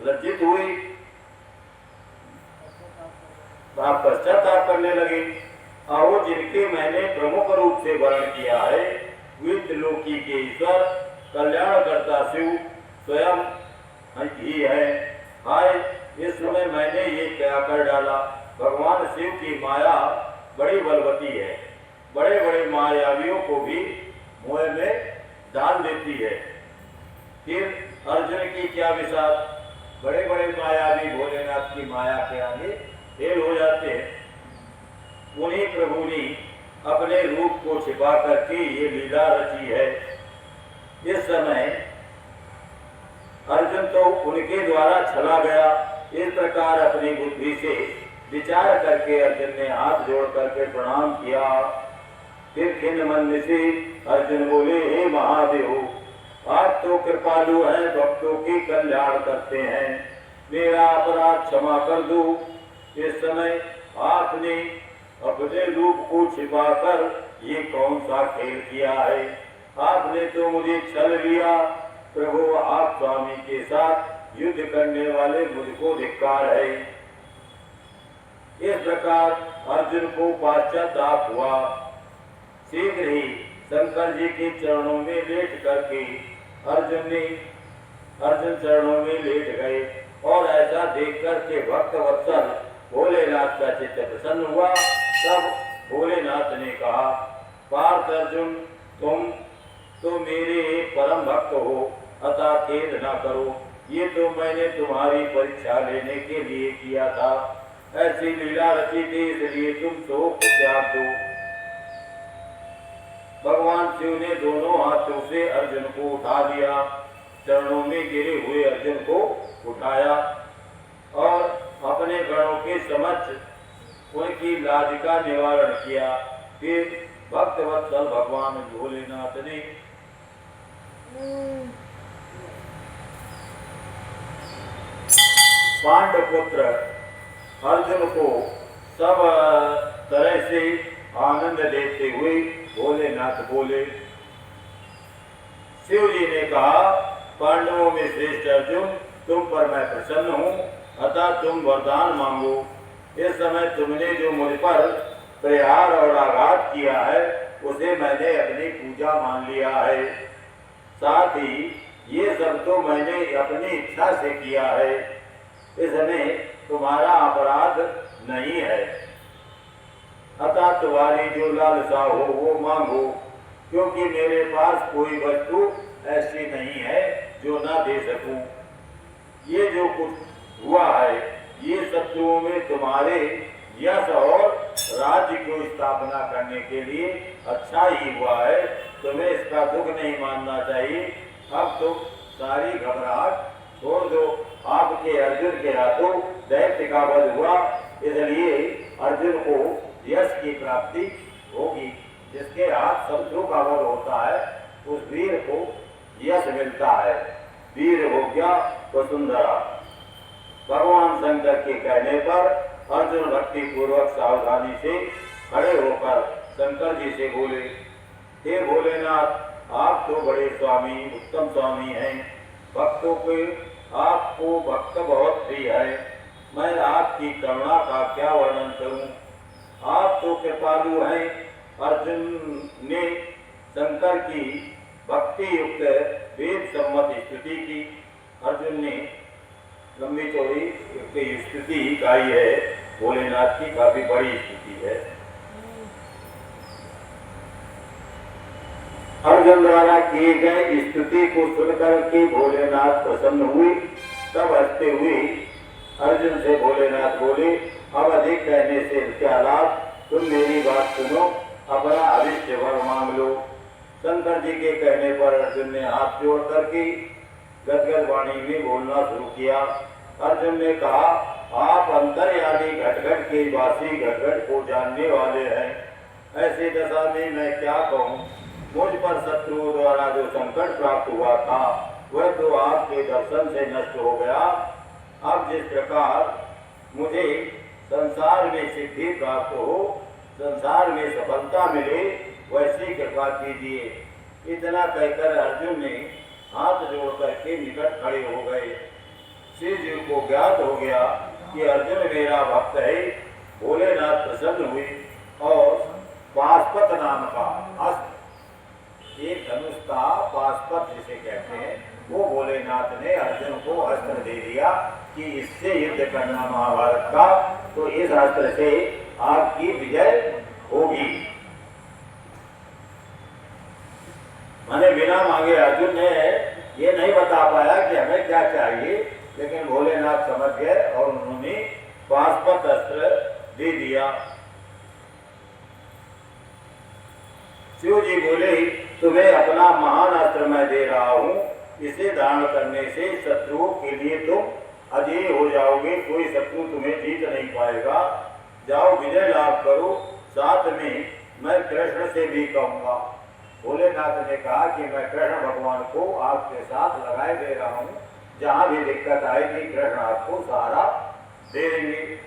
लज्जित हुए, पश्चाताप करने लगे। और जिनके मैंने प्रमुख रूप से वर्णन किया है, वित्तलोकी के ईश्वर कल्याणकर्ता शिव स्वयं ही है। हाय, इस समय मैंने ये क्या कर डाला। भगवान शिव की माया बड़ी बलवती है, बड़े बड़े मायावियों को भी मोह में डाल देती है। फिर अर्जुन की क्या विशाल, बड़े बड़े मायावी भोलेनाथ की माया के आगे फेल हो जाते हैं। उन्हीं प्रभु ने अपने रूप को छिपा करके ये लीला रची है। इस समय अर्जुन तो उनके द्वारा छला गया। इस प्रकार अपनी बुद्धि से विचार करके अर्जुन ने हाथ जोड़ करके प्रणाम किया। फिर खिन्न मन से अर्जुन बोले, हे महादेव, आप तो कृपालु हैं, भक्तों की कल्याण करते हैं, मेरा अपराध क्षमा कर दो। इस समय आपने अपने रूप को छिपाकर ये कौन सा खेल किया है। आपने तो मुझे छल लिया। प्रभु, आप स्वामी के साथ युद्ध करने वाले मुझको धिक्कार है। इस प्रकार अर्जुन को पश्चाताप हुआ। शीघ्र ही शंकर जी के चरणों में लेट करके अर्जुन चरणों में लेट गए और ऐसा देख करके भक्त वत्सल भोलेनाथ का चित्त प्रसन्न हुआ। तब भोलेनाथ ने कहा, पार्थ अर्जुन, तुम तो मेरे परम भक्त हो, अतः खेद न करो। ये तो मैंने तुम्हारी परीक्षा लेने के लिए किया था। ऐसी लीला रची थी, इसलिए तुम शोक त्याग दो। भगवान शिव ने दोनों हाथों से अर्जुन को उठा लिया, चरणों में गिरे हुए अर्जुन को उठाया और अपने गणों के समक्ष उनकी लाज का निवारण किया। फिर भक्त वत्सल भगवान भोलेनाथ ने पांडपुत्र अर्जुन को सब तरह से आनंद देते हुए भोलेनाथ बोले। शिव जी ने कहा, पांडवों में श्रेष्ठ अर्जुन, तुम पर मैं प्रसन्न हूँ, अतः तुम वरदान मांगो। इस समय तुमने जो मुझ पर प्रहार और आघात किया है, उसे मैंने अपनी पूजा मान लिया है। साथ ही ये सब तो मैंने अपनी इच्छा से किया है, इसमें तुम्हारा अपराध नहीं है। अतः तुम्हारी जो लालसा हो वो मांगो, क्योंकि मेरे पास कोई वस्तु ऐसी नहीं है जो ना दे सकूं। ये जो कुछ हुआ है, ये शत्रुओं में तुम्हारे यश और राज्य को स्थापना करने के लिए अच्छा ही हुआ है। तुम्हें इसका दुख नहीं मानना चाहिए। अब तुम सारी घबराहट छोड़ दो आपके अर्जुन के हाथों दैत्य का वध हुआ, इसलिए अर्जुन को यश की प्राप्ति होगी। जिसके हाथ शत्रु का वध होता है उस वीर को यश मिलता है। वीर हो गया वसुंधरा। भगवान शंकर के कहने पर अर्जुन भक्ति पूर्वक सावधानी से खड़े होकर शंकर जी से बोले, हे भोलेनाथ, आप तो बड़े स्वामी, उत्तम स्वामी हैं। भक्तों के आपको भक्त बहुत प्रिय है। मैं आपकी करुणा का क्या वर्णन करूं? आप तो कृपालु हैं। अर्जुन ने शंकर की भक्ति युक्त वेद सम्मत स्तुति की। अर्जुन ने लंबी चौड़ी स्तुति गाई है। भोलेनाथ की काफी बड़ी स्तुति है। अर्जुन द्वारा किए गए स्तुति को सुनकर के भोलेनाथ प्रसन्न हुए। तब हंसते हुए अर्जुन से भोलेनाथ बोले, अब अधिक कहने से क्या लाभ? तुम मेरी बात सुनो, अपना अभिष्ट वर मांग लो। शंकर जी के कहने पर अर्जुन ने हाथ जोड़ करके गदगद वाणी में बोलना शुरू किया। अर्जुन ने कहा, आप अंतर्यामी घटघट के वासी घटघट को जानने वाले हैं। ऐसी दशा में मैं क्या कहूँ? मुझ पर शत्रुओं द्वारा जो संकट प्राप्त हुआ था वह तो आपके दर्शन से नष्ट हो गया। अब जिस प्रकार मुझे संसार में सिद्धि प्राप्त हो, संसार में सफलता मिले, वैसी कृपा कीजिए। इतना कहकर अर्जुन ने हाथ जोड़ करके निकट खड़े हो गए। श्री जी को ज्ञात हो गया कि अर्जुन मेरा भक्त है। भोलेनाथ प्रसन्न हुए और पाशुपत नाम का अस्त्र, एक धनुष का पाशुपत जिसे कहते हैं, वो भोलेनाथ ने अर्जुन को अस्त्र दे दिया कि इससे युद्ध करना महाभारत का, तो इस अस्त्र से आपकी विजय होगी। मैंने बिना मांगे अर्जुन ने ये नहीं बता पाया कि हमें क्या चाहिए, लेकिन भोलेनाथ समझ गए और उन्होंने पाशुपत अस्त्र दे दिया। शिव जी बोले, तुम्हें अपना महान अस्त्र मैं दे रहा हूं। इसे धारण करने से शत्रुओं के लिए तुम अजय हो जाओगे। कोई शत्रु तुम्हें जीत नहीं पाएगा। जाओ विजय लाभ करो। साथ में मैं कृष्ण से भी कहूंगा। भोलेनाथ ने कहा कि मैं कृष्ण भगवान को आपके साथ लगाए दे रहा हूं। जहां भी दिक्कत आएगी कृष्ण आपको सहारा दे देंगे।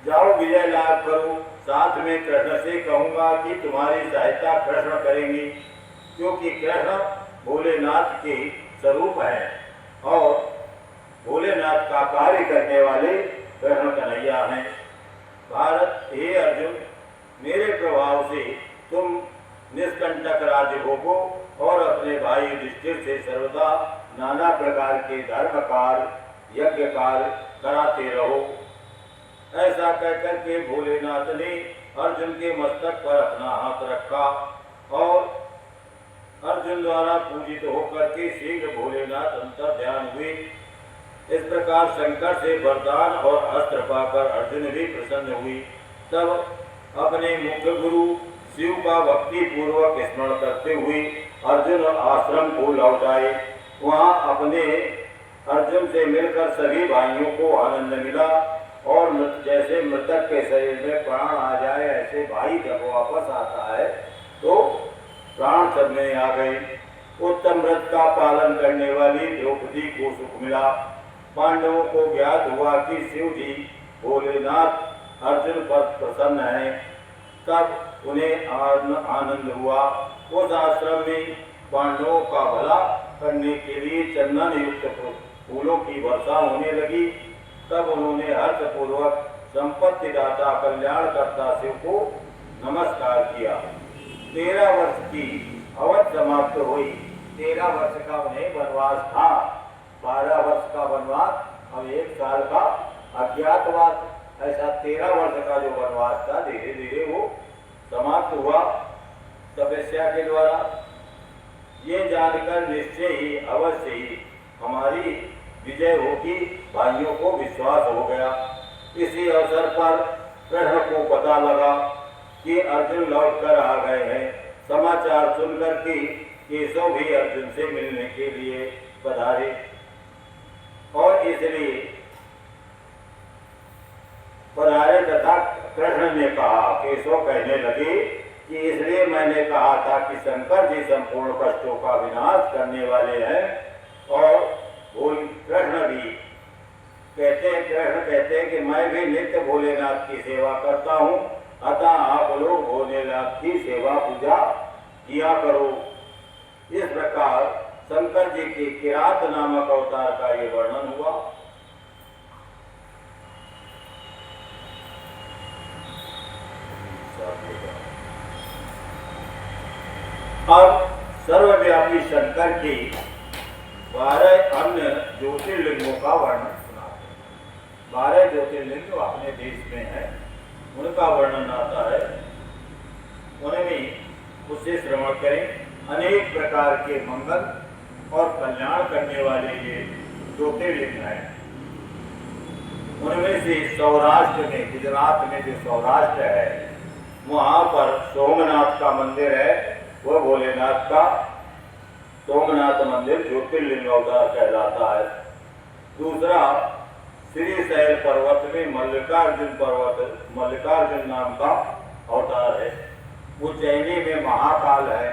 जाओ विजय लाभ करो। साथ में कृष्ण से कहूंगा कि तुम्हारी सहायता कृष्ण करेंगी, क्योंकि कृष्ण भोलेनाथ के स्वरूप है और भोलेनाथ का कार्य करने वाले कृष्ण कन्हैया हैं। भारत, हे अर्जुन, मेरे प्रभाव से तुम निष्कंटक राज्य भोगो और अपने भाई युधिष्ठिर से सर्वदा नाना प्रकार के धर्म कार्य यज्ञ कार्य कराते रहो। ऐसा कहकर के भोलेनाथ ने अर्जुन के मस्तक पर अपना हाथ रखा और अर्जुन द्वारा पूजित होकर के शीघ्र भोलेनाथ अंतर ध्यान हुए। इस प्रकार शंकर से वरदान और अस्त्र पाकर अर्जुन भी प्रसन्न हुई। तब अपने मुख्य गुरु शिव का भक्ति पूर्वक स्मरण करते हुए अर्जुन आश्रम को लौट आए। वहाँ अपने अर्जुन से मिलकर सभी भाइयों को आनंद मिला और जैसे मृतक के शरीर में प्राण आ जाए ऐसे भाई जब वापस आता है तो प्राण सब में आ गए। उत्तम व्रत का पालन करने वाली द्रौपदी को सुख मिला। पांडवों को ज्ञात हुआ कि शिव जी भोलेनाथ अर्जुन पर प्रसन्न है। तब उन्हें आनंद हुआ। उस आश्रम में पांडवों का भला करने के लिए चंदन युक्त फूलों की वर्षा होने लगी। तब उन्होंने हर्षपूर्वक संपत्ति दाता कल्याणकर्ता शिव को नमस्कार किया। 13 वर्ष की अवधि समाप्त हुई। 13 वर्ष का उन्हें वनवास था। 12 वर्ष का वनवास, अब 1 साल का अज्ञातवास। ऐसा 13 वर्ष का जो वनवास था धीरे धीरे वो समाप्त हुआ तपस्या के द्वारा। ये जानकर निश्चय ही अवश्य ही हमारी विजय होगी, भाइयों को विश्वास हो गया। इसी अवसर पर कृष्ण को पता लगा कि अर्जुन लौट कर आ गए हैं। समाचार सुनकर के केशव भी अर्जुन से मिलने के लिए पधारे। और इसलिए पधारे तथा कृष्ण ने कहा, केशव कहने लगे कि इसलिए मैंने कहा था कि शंकर जी संपूर्ण कष्टों का विनाश करने वाले हैं। और वो कृष्ण कहते हैं कि मैं भी नित्य भोलेनाथ की सेवा करता हूँ, अतः आप लोग भोलेनाथ की सेवा पूजा किया करो। इस प्रकार शंकर जी के किरात नामक अवतार का ये वर्णन हुआ। अब सर्वव्यापी शंकर के 12 अन्य ज्योतिर्लिंगों का वर्णन सुनाते हैं। 12 ज्योतिर्लिंग अपने देश में है, उनका वर्णन आता है, उनमें उससे श्रवण करें। अनेक प्रकार के मंगल और कल्याण करने वाले ये ज्योतिर्लिंग हैं। उनमें से सौराष्ट्र में, गुजरात में जो सौराष्ट्र है, वहाँ पर सोमनाथ का मंदिर है, वह भोलेनाथ का सोमनाथ मंदिर ज्योतिर्लिंग अवतार कहलाता है। दूसरा श्रीशैल पर्वत में मल्लिकार्जुन नाम का अवतार है। उज्जैनी में महाकाल है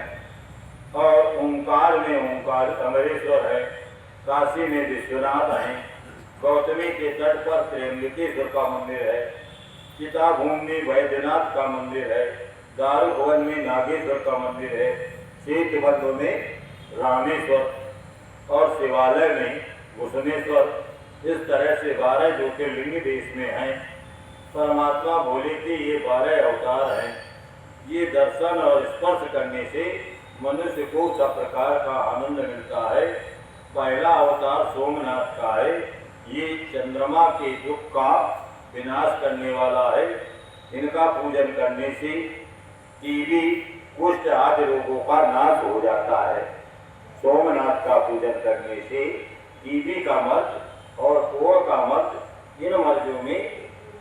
और ओंकार में ओंकार अमरेश्वर है। काशी में विश्वनाथ है। गौतमी के तट पर त्र्यंबकेश्वर का मंदिर है। चिताभूमि में वैद्यनाथ का मंदिर है। दारुभवन में नागेश्वर का मंदिर है। सेतुबंध में रामेश्वर और शिवालय में घुसनेश्वर। इस तरह से 12 ज्योतिर्लिंग देश में हैं। परमात्मा भोले के ये 12 अवतार हैं। ये दर्शन और स्पर्श करने से मनुष्य को सब प्रकार का आनंद मिलता है। पहला अवतार सोमनाथ का है। ये चंद्रमा के दुख का विनाश करने वाला है। इनका पूजन करने से टीबी, कुष्ठ आदि रोगों का नाश हो जाता है। सोमनाथ का पूजन करने से टीबी का मर्ज और कोढ़ का मर्ज, इन मर्जों में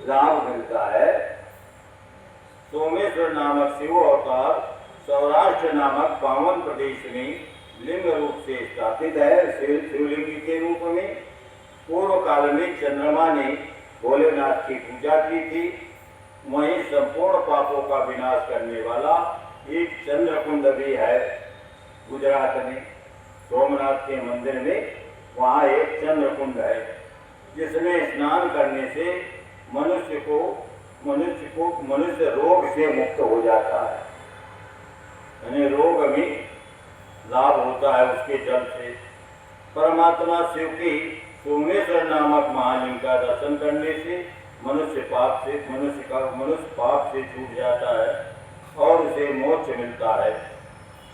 लाभ मिलता है। सोमेश्वर नामक शिव अवतार सौराष्ट्र नामक पावन प्रदेश में लिंग रूप से स्थापित है, शिवलिंग के रूप में। पूर्व काल में चंद्रमा ने भोलेनाथ की पूजा की थी। वहीं संपूर्ण पापों का विनाश करने वाला एक चंद्रकुंड भी है गुजरात में। सोमनाथ के मंदिर में वहाँ एक चंद्रकुंड है, जिसमें स्नान करने से मनुष्य रोग से मुक्त हो जाता है। यानी रोग में लाभ होता है उसके जल से। परमात्मा शिव की सोमेश्वर नामक महालिंग का दर्शन करने से मनुष्य पाप से छूट जाता है और उसे मोक्ष मिलता है।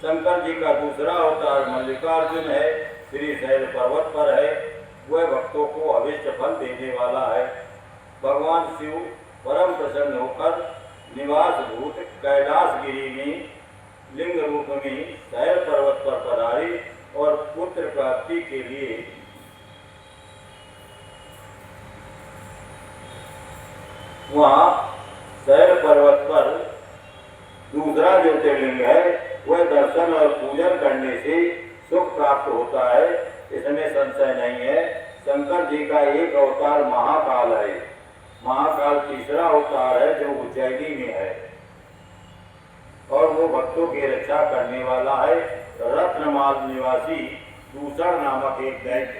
शंकर जी का दूसरा अवतार मल्लिकार्जुन है, श्रीशैल पर्वत पर है। वह भक्तों को अभिष्ट फल देने वाला है। भगवान शिव परम प्रसन्न होकर निवास भूत कैलाशगिरी में लिंग रूप में शैल पर्वत पर पधारे और पुत्र प्राप्ति के लिए वहाँ शैल पर्वत पर दूसरा ज्योतिर्लिंग है। वह दर्शन और पूजन करने से सुख प्राप्त होता है, इसमें संशय नहीं है। शंकर जी का एक अवतार महाकाल है। महाकाल तीसरा अवतार है जो उज्जैनी में है और वो भक्तों की रक्षा करने वाला है। रत्नमाल निवासी दूसर नामक एक दैत्य।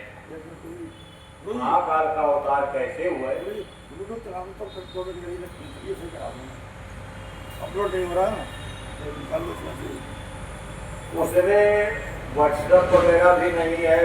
महाकाल का अवतार कैसे हुआ है? अपलोड नहीं हो रहा है, उसमें व्हाट्सएप वगैरह भी नहीं है।